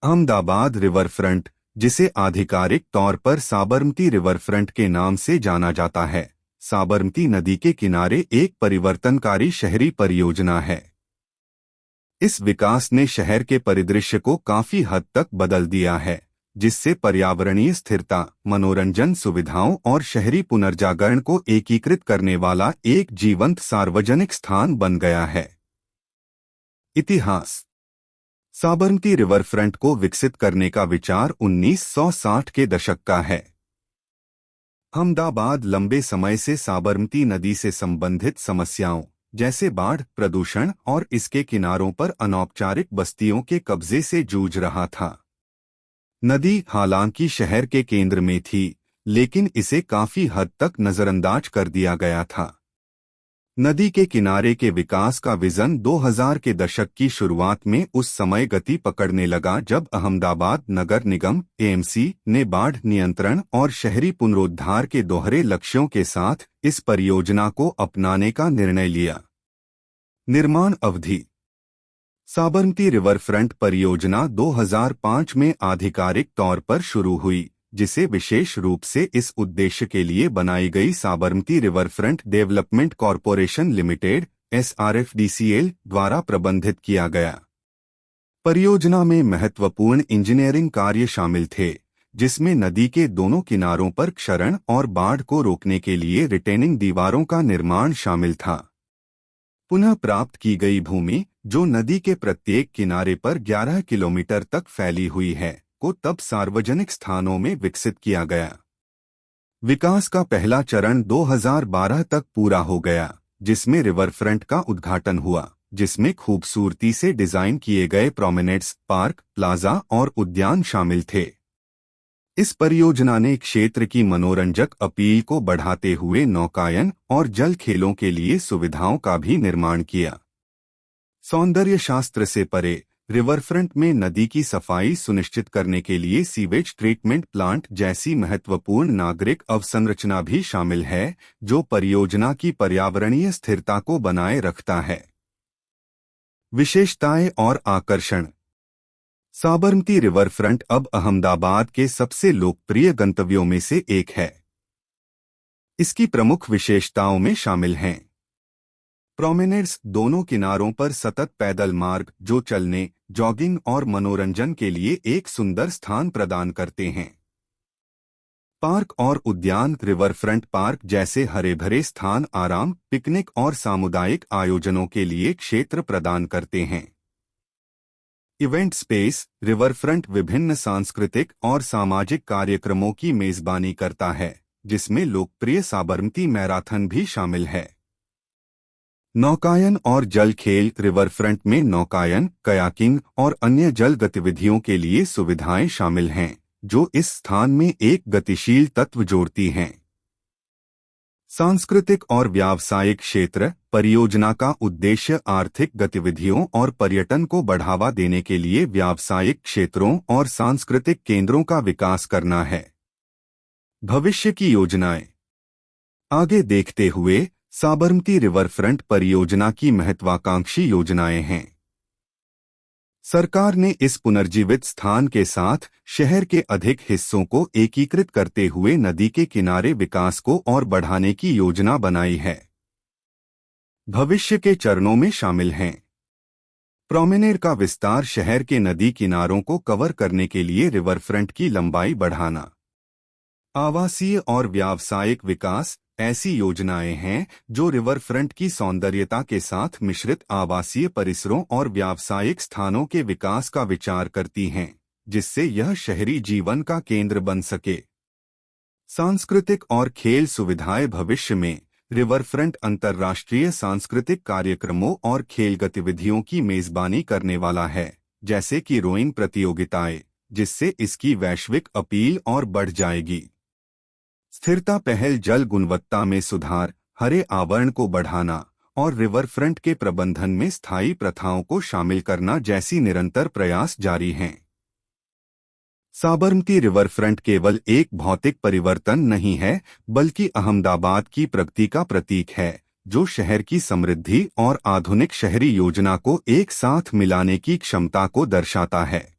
Ahmedabad riverfront, जिसे आधिकारिक तौर पर साबरमती रिवरफ्रंट के नाम से जाना जाता है, साबरमती नदी के किनारे एक परिवर्तनकारी शहरी परियोजना है। इस विकास ने शहर के परिदृश्य को काफी हद तक बदल दिया है, जिससे पर्यावरणीय स्थिरता, मनोरंजन सुविधाओं और शहरी पुनर्जागरण को एकीकृत करने वाला एक जीवंत सार्वजनिक स्थान बन गया है। इतिहास। साबरमती रिवरफ्रंट को विकसित करने का विचार 1960 के दशक का है। अहमदाबाद लंबे समय से साबरमती नदी से संबंधित समस्याओं जैसे बाढ़, प्रदूषण और इसके किनारों पर अनौपचारिक बस्तियों के कब्जे से जूझ रहा था। नदी हालांकि शहर के केंद्र में थी, लेकिन इसे काफी हद तक नजरअंदाज कर दिया गया था। नदी के किनारे के विकास का विजन 2000 के दशक की शुरुआत में उस समय गति पकड़ने लगा जब अहमदाबाद नगर निगम (एएमसी) ने बाढ़ नियंत्रण और शहरी पुनरुद्धार के दोहरे लक्ष्यों के साथ इस परियोजना को अपनाने का निर्णय लिया। निर्माण अवधि। साबरमती रिवरफ्रंट परियोजना 2005 में आधिकारिक तौर पर शुरू हुई, जिसे विशेष रूप से इस उद्देश्य के लिए बनाई गई Sabarmati riverfront development corporation limited (SRFDCL) द्वारा प्रबंधित किया गया। परियोजना में महत्वपूर्ण इंजीनियरिंग कार्य शामिल थे, जिसमें नदी के दोनों किनारों पर क्षरण और बाढ़ को रोकने के लिए रिटेनिंग दीवारों का निर्माण शामिल था। पुनः प्राप्त की गई भूमि, जो नदी के प्रत्येक किनारे पर 11 किलोमीटर तक फैली हुई है, को तब सार्वजनिक स्थानों में विकसित किया गया। विकास का पहला चरण 2012 तक पूरा हो गया, जिसमें रिवरफ्रंट का उद्घाटन हुआ, जिसमें खूबसूरती से डिजाइन किए गए प्रोमेनेड्स, पार्क, प्लाजा और उद्यान शामिल थे। इस परियोजना ने क्षेत्र की मनोरंजक अपील को बढ़ाते हुए नौकायन और जल खेलों के लिए सुविधाओं का भी निर्माण किया। सौंदर्य शास्त्र से परे, रिवरफ्रंट में नदी की सफाई सुनिश्चित करने के लिए सीवेज ट्रीटमेंट प्लांट जैसी महत्वपूर्ण नागरिक अवसंरचना भी शामिल है, जो परियोजना की पर्यावरणीय स्थिरता को बनाए रखता है। विशेषताएं और आकर्षण। साबरमती रिवरफ्रंट अब अहमदाबाद के सबसे लोकप्रिय गंतव्यों में से एक है। इसकी प्रमुख विशेषताओं में शामिल हैं: प्रोमेनेड्स, दोनों किनारों पर सतत पैदल मार्ग जो चलने, जॉगिंग और मनोरंजन के लिए एक सुंदर स्थान प्रदान करते हैं। पार्क और उद्यान, रिवरफ्रंट पार्क जैसे हरे भरे स्थान आराम, पिकनिक और सामुदायिक आयोजनों के लिए क्षेत्र प्रदान करते हैं। इवेंट स्पेस, रिवरफ्रंट विभिन्न सांस्कृतिक और सामाजिक कार्यक्रमों की मेजबानी करता है, जिसमें लोकप्रिय साबरमती मैराथन भी शामिल है। नौकायन और जल खेल, रिवरफ्रंट में नौकायन, कयाकिंग और अन्य जल गतिविधियों के लिए सुविधाएं शामिल हैं, जो इस स्थान में एक गतिशील तत्व जोड़ती हैं। सांस्कृतिक और व्यावसायिक क्षेत्र, परियोजना का उद्देश्य आर्थिक गतिविधियों और पर्यटन को बढ़ावा देने के लिए व्यावसायिक क्षेत्रों और सांस्कृतिक केंद्रों का विकास करना है। भविष्य की योजनाएं। आगे देखते हुए साबरमती रिवरफ्रंट परियोजना की महत्वाकांक्षी योजनाएं हैं। सरकार ने इस पुनर्जीवित स्थान के साथ शहर के अधिक हिस्सों को एकीकृत करते हुए नदी के किनारे विकास को और बढ़ाने की योजना बनाई है। भविष्य के चरणों में शामिल हैं: प्रोमेनेड का विस्तार, शहर के नदी किनारों को कवर करने के लिए रिवरफ्रंट की लंबाई बढ़ाना। आवासीय और व्यावसायिक विकास, ऐसी योजनाएं हैं जो रिवरफ्रंट की सौंदर्यता के साथ मिश्रित आवासीय परिसरों और व्यावसायिक स्थानों के विकास का विचार करती हैं, जिससे यह शहरी जीवन का केंद्र बन सके। सांस्कृतिक और खेल सुविधाएं, भविष्य में रिवरफ्रंट अंतर्राष्ट्रीय सांस्कृतिक कार्यक्रमों और खेल गतिविधियों की मेजबानी करने वाला है, जैसे कि रोइंग प्रतियोगिताएं, जिससे इसकी वैश्विक अपील और बढ़ जाएगी। स्थिरता पहल, जल गुणवत्ता में सुधार, हरे आवरण को बढ़ाना और रिवरफ्रंट के प्रबंधन में स्थायी प्रथाओं को शामिल करना जैसी निरंतर प्रयास जारी हैं। साबरमती रिवरफ्रंट केवल एक भौतिक परिवर्तन नहीं है, बल्कि अहमदाबाद की प्रगति का प्रतीक है, जो शहर की समृद्धि और आधुनिक शहरी योजना को एक साथ मिलाने की क्षमता को दर्शाता है।